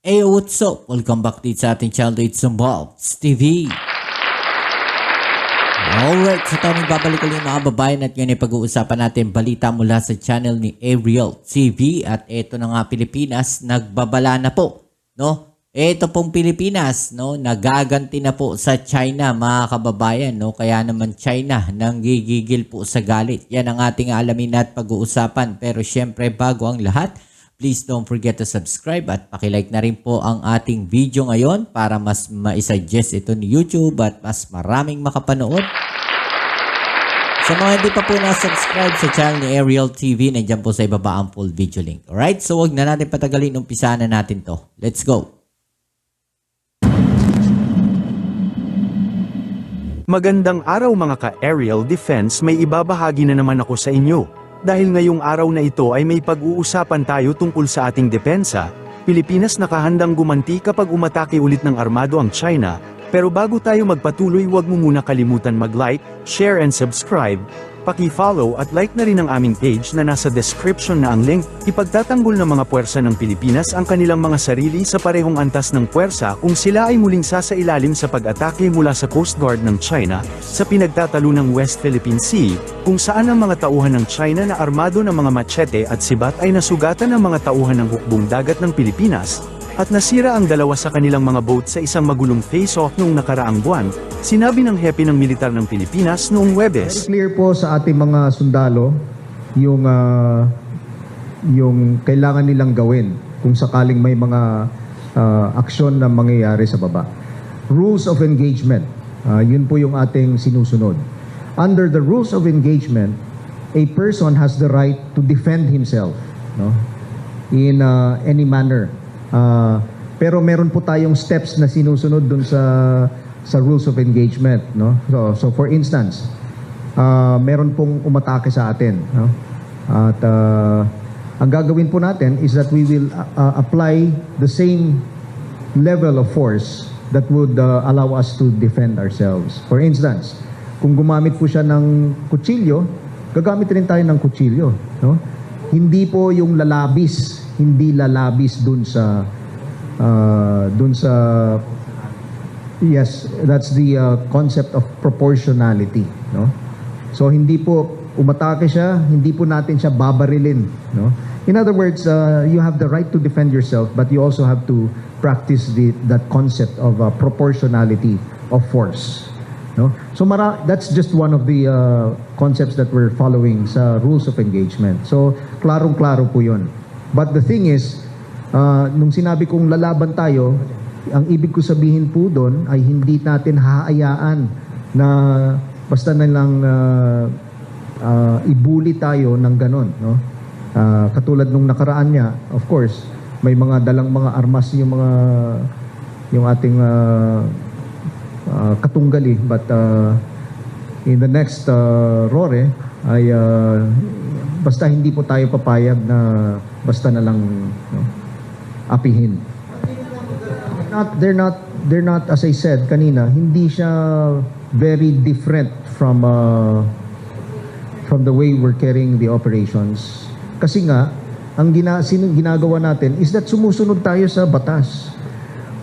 Hey, what's up? Welcome back dito sa ating channel, it's Bobs TV. Alright, so tayo babalik ulit mga babayan at ngayon ay pag-uusapan natin balita mula sa channel ni Ariel TV. At eto na nga, Pilipinas, nagbabala na po, no? Eto pong Pilipinas, no, nagaganti na po sa China mga kababayan, no? Kaya naman China nanggigigil po sa galit. Yan ang ating alamin at pag-uusapan. Pero syempre bago ang lahat, please don't forget to subscribe at pakilike na rin po ang ating video ngayon para mas maisuggest ito ni YouTube at mas maraming makapanood. Sa mga hindi pa po na-subscribe sa channel ni Ariel TV, nandiyan po sa ibaba ang full video link. Alright, so wag na natin patagalin, umpisahan na natin to. Let's go! Magandang araw mga ka-Aerial Defense, may ibabahagi na naman ako sa inyo. Dahil ngayong araw na ito ay may pag-uusapan tayo tungkol sa ating depensa, Pilipinas nakahandang gumanti kapag umatake ulit ng armado ang China, pero bago tayo magpatuloy huwag mo muna kalimutan mag-like, share and subscribe, paki-follow at like na rin ang aming page na nasa description na ang link. Ipagtatanggol ng mga puwersa ng Pilipinas ang kanilang mga sarili sa parehong antas ng puwersa kung sila ay muling sasailalim sa pag-atake mula sa Coast Guard ng China, sa pinagtatalo ng West Philippine Sea, kung saan ang mga tauhan ng China na armado ng mga machete at sibat ay nasugatan ng mga tauhan ng hukbong dagat ng Pilipinas, at nasira ang dalawa sa kanilang mga boat sa isang magulong face-off noong nakaraang buwan, sinabi ng hepe ng militar ng Pilipinas noong Huwebes. Very clear po sa ating mga sundalo yung kailangan nilang gawin kung sakaling may mga aksyon na mangyayari sa baba. Rules of engagement, yun po yung ating sinusunod. Under the rules of engagement, a person has the right to defend himself, no? In any manner. Pero meron po tayong steps na sinusunod dun sa rules of engagement, no? So for instance, meron pong umatake sa atin, no? At ang gagawin po natin is that we will apply the same level of force that would allow us to defend ourselves. For instance, kung gumamit po siya ng kutsilyo, gagamit rin tayo ng kutsilyo, no? Hindi po yung hindi lalabis dun sa yes, that's the concept of proportionality, no? So hindi po umatake siya, hindi po natin siya babarilin, no? In other words, you have the right to defend yourself, but you also have to practice that concept of proportionality of force, no? So that's just one of the concepts that we're following sa rules of engagement. So klarong-klaro po 'yon. But the thing is, nung sinabi kong lalaban tayo, ang ibig ko sabihin po doon ay hindi natin haayaan na basta na lang ibuli tayo ng ganon, no? Katulad nung nakaraan niya, of course, may mga dalang mga armas yung ating katunggali, but in the next RORE ay basta hindi po tayo papayag na basta na lang, no, apihin. They're not, as I said kanina, hindi siya very different from the way we're carrying the operations. Kasi nga, ang ginagawa natin is that sumusunod tayo sa batas.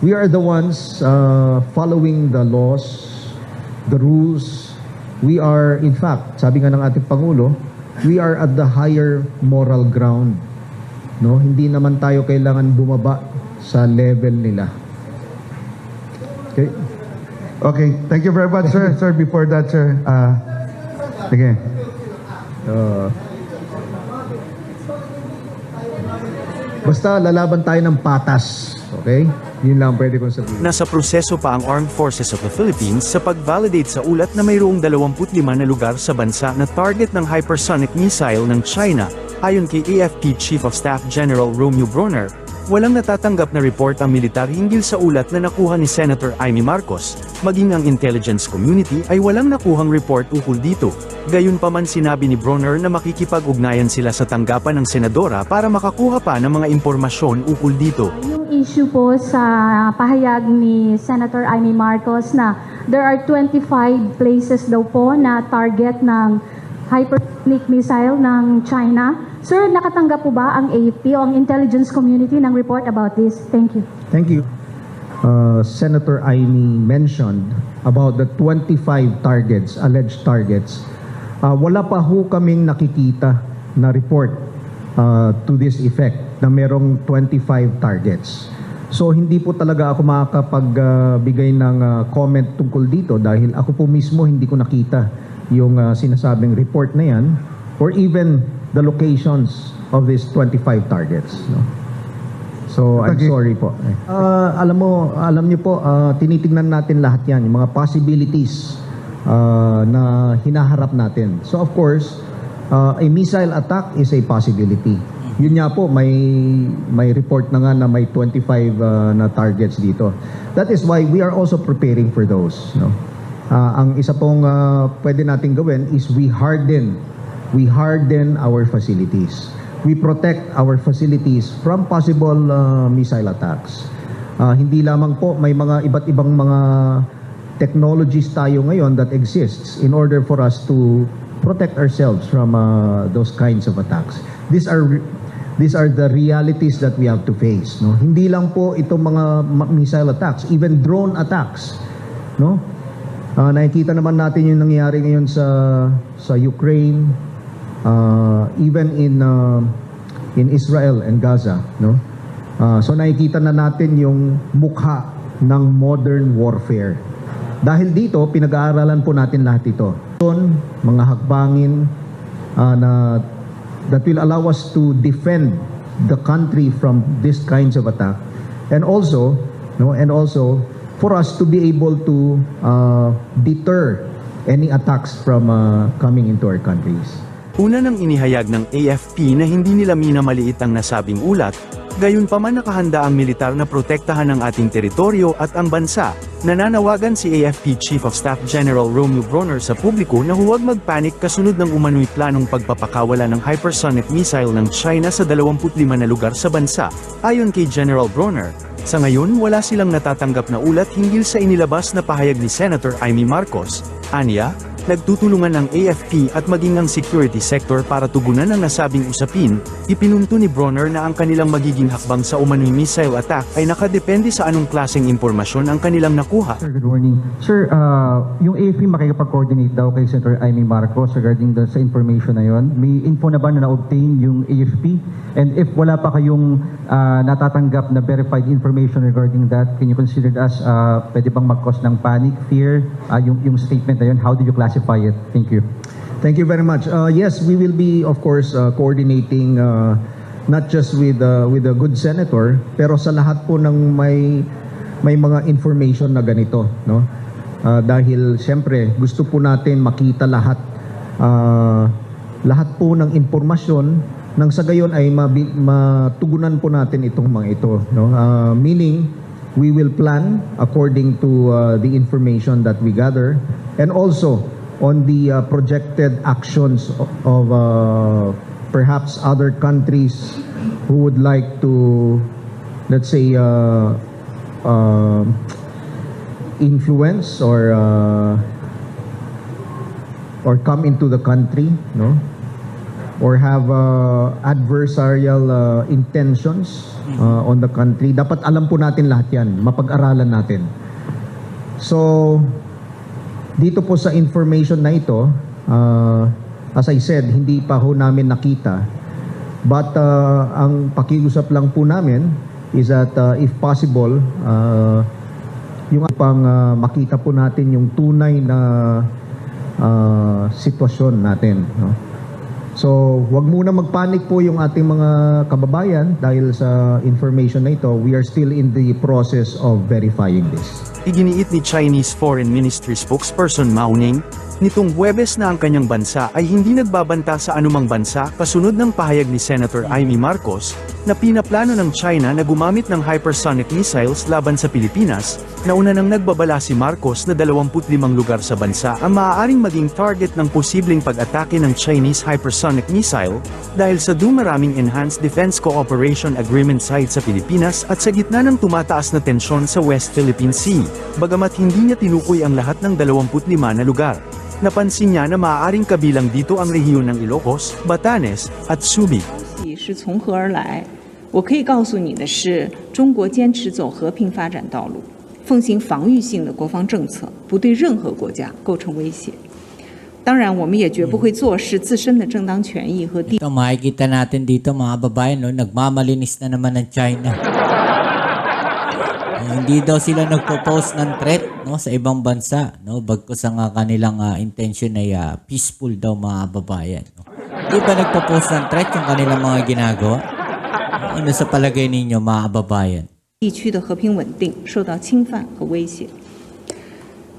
We are the ones following the laws, the rules. We are, in fact, sabi nga ng ating Pangulo, we are at the higher moral ground, no? Hindi naman tayo kailangan bumaba sa level nila. Okay? Okay, thank you very much, sir. Sir, before that, sir, sige. Basta lalaban tayo ng patas, okay? Yun lang pwede kong sabihin. Nasa proseso pa ang Armed Forces of the Philippines sa pag-validate sa ulat na mayroong 25 na lugar sa bansa na target ng hypersonic missile ng China. Ayon kay AFP Chief of Staff General Romeo Bronner, walang natatanggap na report ang militar hinggil sa ulat na nakuha ni Senator Amy Marcos, maging ang intelligence community ay walang nakuhang report ukol dito. Gayunpaman sinabi ni Bronner na makikipag-ugnayan sila sa tanggapan ng senadora para makakuha pa ng mga impormasyon ukol dito. Yung issue po sa pahayag ni Senator Amy Marcos na there are 25 places daw po na target ng hypersonic missile ng China. Sir, nakatanggap po ba ang AFP o ang intelligence community ng report about this? Thank you. Thank you. Senator Aimee mentioned about the 25 targets, alleged targets. Wala pa ho kaming nakikita na report to this effect na merong 25 targets. So hindi po talaga ako makakapagbigay ng comment tungkol dito dahil ako po mismo hindi ko nakita yung sinasabing report na yan or even the locations of these 25 targets. No? So I'm sorry po. Alam niyo po, tinitingnan natin lahat yan, yung mga possibilities na hinaharap natin. So of course, a missile attack is a possibility. Yun nga po, may report na nga na may 25 na targets dito. That is why we are also preparing for those. No? Ang isa pong pwede natin gawin is we harden our facilities. We protect our facilities from possible missile attacks. Hindi lamang po, may mga iba't ibang mga technologies tayo ngayon that exists in order for us to protect ourselves from those kinds of attacks. These are the realities that we have to face. No? Hindi lang po itong mga missile attacks, even drone attacks. No? Nakikita naman natin yung nangyayari ngayon sa Ukraine, even in Israel and Gaza. No? So nakikita na natin yung mukha ng modern warfare. Dahil dito, pinag-aaralan po natin lahat ito. Mga hakbangin that will allow us to defend the country from these kinds of attack, and also for us to be able to deter any attacks from coming into our countries. Una nang inihayag ng AFP na hindi nila minamaliit ang nasabing ulat, gayunpaman nakahanda ang militar na protektahan ang ating teritoryo at ang bansa. Nananawagan si AFP Chief of Staff General Romeo Bronner sa publiko na huwag magpanik kasunod ng umano'y planong pagpapakawala ng hypersonic missile ng China sa 25 na lugar sa bansa. Ayon kay General Bronner, sa ngayon wala silang natatanggap na ulat hinggil sa inilabas na pahayag ni Senator Aimee Marcos. Aniya, nagtutulungan ng AFP at maging ang security sector para tugunan ang nasabing usapin. Ipinunto ni Bronner na ang kanilang magiging hakbang sa umano'y missile attack ay nakadepende sa anong klaseng impormasyon ang kanilang nakuha. Sir, good morning. Sir, yung AFP makikipag-coordinate daw kay Senator Aimee Marcos regarding sa information na yon. May info na ba na na-obtain yung AFP? And if wala pa kayong natatanggap na verified information regarding that, can you consider it as pwede bang mag-cause ng panic, fear, yung statement na yun? How did you classify it? Thank you. Thank you very much. Yes, we will be, of course, coordinating not just with a good senator, pero sa lahat po ng may mga information na ganito, no? Dahil siyempre gusto po natin makita lahat po ng impormasyon nang sa gayon ay matugunan po natin itong mga ito, no? Meaning we will plan according to the information that we gather, and also on the projected actions of perhaps other countries who would like to, let's say, influence or come into the country, no? Or have adversarial intentions on the country. Dapat alam po natin lahat yan, mapag-aralan natin. So, dito po sa information na ito, as I said, hindi pa ho namin nakita. But ang pakiusap lang po namin is that if possible, yung pang makita po natin yung tunay na sitwasyon natin. No? So, wag muna magpanik po yung ating mga kababayan dahil sa information na ito. We are still in the process of verifying this. Iginiit ni Chinese Foreign Ministry spokesperson Mao Ning, nitong Huwebes na ang kanyang bansa ay hindi nagbabanta sa anumang bansa kasunod ng pahayag ni Senator Aimee Marcos na pinaplano ng China na gumamit ng hypersonic missiles laban sa Pilipinas. Nauna nang nagbabala si Marcos na 25 lugar sa bansa ang maaaring maging target ng posibleng pag-atake ng Chinese hypersonic missile dahil sa dumaraming Enhanced Defense Cooperation Agreement site sa Pilipinas at sa gitna ng tumataas na tensyon sa West Philippine Sea, bagamat hindi niya tinukoy ang lahat ng 25 na lugar. napansin niya na maaaring kabilang dito ang rehiyon ng Ilocos, Batanes, at Subic. 是从何而来？我可以告诉你的是，中国坚持走和平发展道路，奉行防御性的国防政策，不对任何国家构成威胁。当然，我们也绝不会坐视自身的正当权益和地 Ito, makikita natin dito mga babayan, no, nagmamalinis na naman ng China. Hindi daw sila nagpo-post ng threat, no, sa ibang bansa, no, bagkus ang kanilang intention ay peaceful daw mga babayan. No. Di ba nagpo-post ng threat yung kanilang mga ginagawa? Ano sa palagay ninyo mga babayan? 地区的和平稳定受到侵犯和威胁。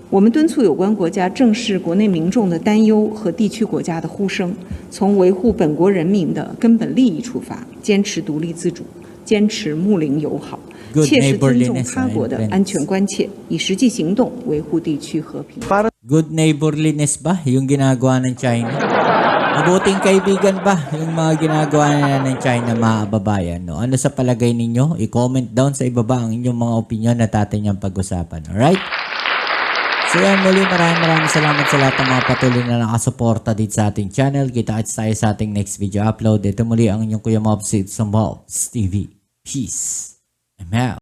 我们敦促有关国家正视国内民众的担忧和地区国家的呼声，从维护本国人民的根本利益出发，坚持独立自主，坚持睦邻友好， Good 切实尊重 neighborliness 他国的安全关切，以实际行动维护地区和平。 Para Good neighborliness ba yung ginagawa ng China? Mabuting kaibigan ba yung mga ginagawa nila ng China mga babayan? No? Ano sa palagay ninyo? I-comment down sa ibaba ang inyong mga opinion na natin yung pag-usapan. Alright? So yan, muli maraming salamat sa lahat ng mga patuloy na nakasuporta dito sa ating channel. Kita-kits tayo sa ating next video upload. Ito muli ang inyong Kuya Mobs, it's Mobs TV. Peace. I'm out.